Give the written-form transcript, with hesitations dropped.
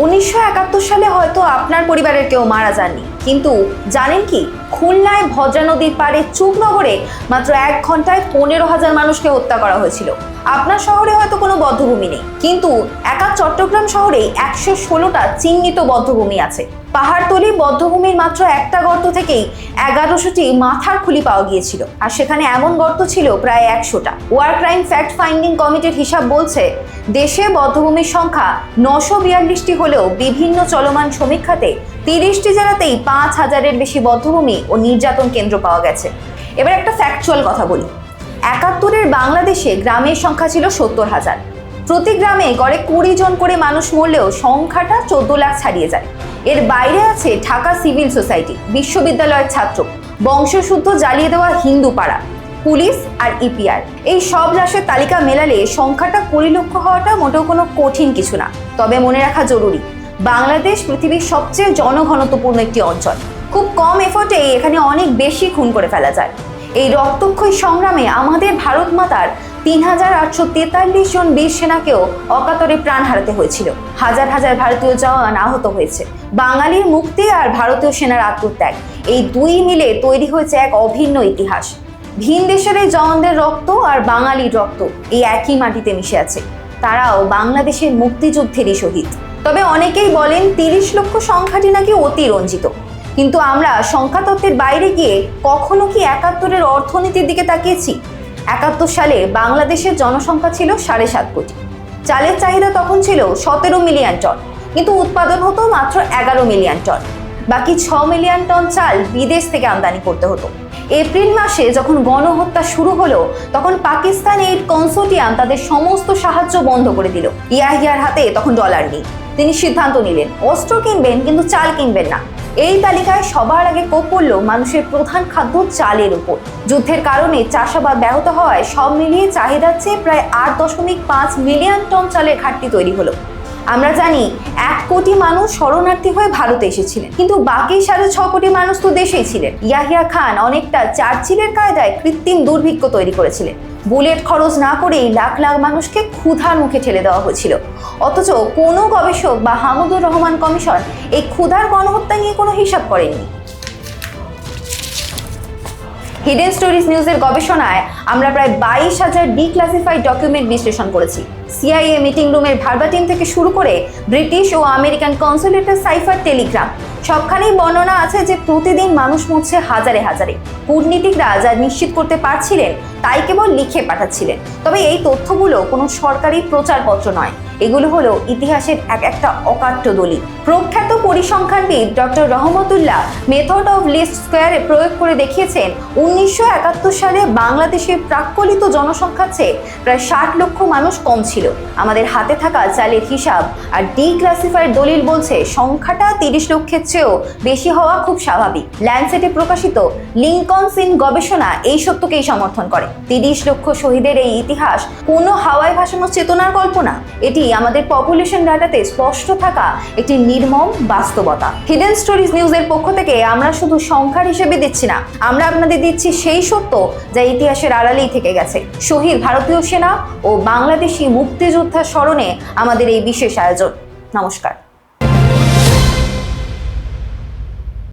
1971 সালে হয়তো আপনার পরিবারের কেউ মারা যাননি, কিন্তু জানেন কি, খুলনায় ভদ্রা নদীর পাড়ে চুকনগরে মাত্র 1 ঘন্টায় 15,000 মানুষকে হত্যা করা হয়েছিল। আপনার শহরে হয়তো কোনো বধ্যভূমি নেই, কিন্তু একা চট্টগ্রাম শহরে 116টা চিহ্নিত বধ্যভূমি আছে। পাহাড়তলি বধ্যভূমির মাত্র একটা গর্ত থেকেই 1100টি মাথার খুলি পাওয়া গিয়েছিল, আর সেখানে এমন গর্ত ছিল প্রায় 100টা। ওয়ার ক্রাইম ফ্যাক্ট ফাইন্ডিং কমিটির হিসাব বলছে দেশে বধ্যভূমির সংখ্যা 942টি হলেও বিভিন্ন চলমান সমীক্ষাতে 30টি জেলাতেই 5000-এর বেশি বধ্যভূমি ও নির্যাতন কেন্দ্র পাওয়া গেছে। এবার একটা ফ্যাকচুয়াল কথা বলি। 71-এর বাংলাদেশে গ্রামের সংখ্যা ছিল 70,000। প্রতি গ্রামে গড়ে 20 জন করে মানুষ মরলেও সংখ্যাটা 14 লাখ ছাড়িয়ে যায়। এর বাইরে আছে ঢাকা সিভিল সোসাইটি, বিশ্ববিদ্যালয়ের ছাত্র, বংশশুদ্ধ জ্বালিয়ে দেওয়া হিন্দু পাড়া, পুলিশ আর ইপিআর। এই সব লাশের তালিকা মেলালে সংখ্যাটা 20 লক্ষ হওয়াটা মোটেও কোনো কঠিন কিছু না। তবে মনে রাখা জরুরি, বাংলাদেশ পৃথিবীর সবচেয়ে জনঘনত্বপূর্ণ একটি অঞ্চল। খুব কম এফোর্টে এখানে অনেক বেশি খুন করে ফেলা যায়। এই রক্তক্ষয়ী সংগ্রামে আমাদের ভারত মাতার 3843 জন বীর সেনাকেও অকাতরে প্রাণ হারাতে হয়েছিল। হাজার হাজার ভারতীয় জওয়ান আহত হয়েছে। বাঙালির মুক্তি আর ভারতীয় সেনার আত্মত্যাগ, এই দুই মিলে তৈরি হয়েছে এক অভিন্ন ইতিহাস। ভিন দেশের এই জওয়ানদের রক্ত আর বাঙালির রক্ত এই একই মাটিতে মিশে আছে। তারাও বাংলাদেশের মুক্তিযুদ্ধেরই শহীদ। তবে অনেকেই বলেন 30 লক্ষ সংখ্যাটি নাকি অতিরঞ্জিত, কিন্তু আমরা সংখ্যাতত্ত্বের বাইরে গিয়ে কখনো কি 71-এর অর্থনীতির দিকে তাকিয়েছি? 71 সালে বাংলাদেশের জনসংখ্যা ছিল 7.5 কোটি। চালের চাহিদা তখন ছিল 17 মিলিয়ন টন, কিন্তু উৎপাদন হতো মাত্র 11 মিলিয়ন টন। বাকি 6 মিলিয়ন টন চাল বিদেশ থেকে আমদানি করতে হতো। এপ্রিল মাসে যখন গণহত্যা শুরু হলো, তখন পাকিস্তান এইড কনসোর্টিয়াম তাদের সমস্ত সাহায্য বন্ধ করে দিল। ইয়াহিয়ার হাতে তখন ডলার নেই। তিনি সিদ্ধান্ত নিলেন অস্ত্র কিনবেন, কিন্তু চাল কিনবেন না। এই তালিকায় সবার আগে কোপ পড়ল মানুষের প্রধান খাদ্য চালের উপর। যুদ্ধের কারণে চাষাবাদ ব্যাহত হওয়ায় সব মিলিয়ে চাহিদার চেয়ে প্রায় 8.5 মিলিয়ন টন চালের ঘাটতি তৈরি হলো। আমরা জানি 1 কোটি মানুষ শরণার্থী হয়ে ভারতে এসেছিলেন, কিন্তু বাকি 6.5 কোটি মানুষ তো দেশেই ছিলেন। ইয়াহিয়া খান অনেকটা চার্চিলের কায়দায় কৃত্রিম দুর্ভিক্ষ তৈরি করেছিলেন। বুলেট খরচ না করেই লাখ লাখ মানুষকে ক্ষুধার মুখে ঠেলে দেওয়া হয়েছিল। অথচ কোনো গবেষক বা হামিদুর রহমান কমিশন এই ক্ষুধার গণহত্যা নিয়ে কোনো হিসাব করেননি। হিডেন স্টোরিজ নিউজের গবেষণায় আমরা প্রায় 22,000 ডিক্লাসিফাইড ডকুমেন্ট বিশ্লেষণ করেছি। সিআইএ মিটিং রুমের ভার্বাটিম থেকে শুরু করে ব্রিটিশ ও আমেরিকান কনসুলেটের সাইফার টেলিগ্রাম, সবখানেই বর্ণনা আছে যে প্রতিদিন মানুষ মরছে হাজারে হাজারে। কূটনীতিকরা যা নিশ্চিত করতে পারছিলেন তাই কেবল লিখে পাঠাচ্ছিলেন। তবে এই তথ্যগুলো কোনো সরকারি প্রচারপত্র নয়, এগুলো হলো ইতিহাসের একটা অকাট্য দলিল। প্রখ্যাত পরিসংখ্যানবিদ doctor Rahmatullah method of least স্কোয়ারে প্রয়োগ করে দেখিয়েছেন 1971 সালে বাংলাদেশের প্রাক্কলিত জনসংখ্যার চেয়ে প্রায় 60 লক্ষ মানুষ কম ছিল। আমাদের হাতে থাকা চালের হিসাব আর ডিক্লাসিফাইড দলিল বলছে সংখ্যাটা 30 লক্ষের চেয়েও বেশি হওয়া খুব স্বাভাবিক। ল্যান্ডসেটে প্রকাশিত লিঙ্কনস ইন গবেষণা এই সত্যকেই সমর্থন করে। 30 লক্ষ শহীদের এই ইতিহাস কোনো হাওয়ায় ভাসানো চেতনার গল্প না, এটি আমাদের পপুলেশন ডাটাতে স্পষ্ট থাকা একটি নির্মম বাস্তবতা। হিডেন স্টোরিজ নিউজের পক্ষ থেকে আমরা শুধু সংখ্যার হিসেবে দিচ্ছি না, আমরা আপনাদের দিচ্ছি সেই সত্য যা ইতিহাসের আড়ালেই থেকে গেছে। শহীদ ভারতীয় সেনা ও বাংলাদেশি মুক্তিযোদ্ধার স্মরণে আমাদের এই বিশেষ আয়োজন। নমস্কার।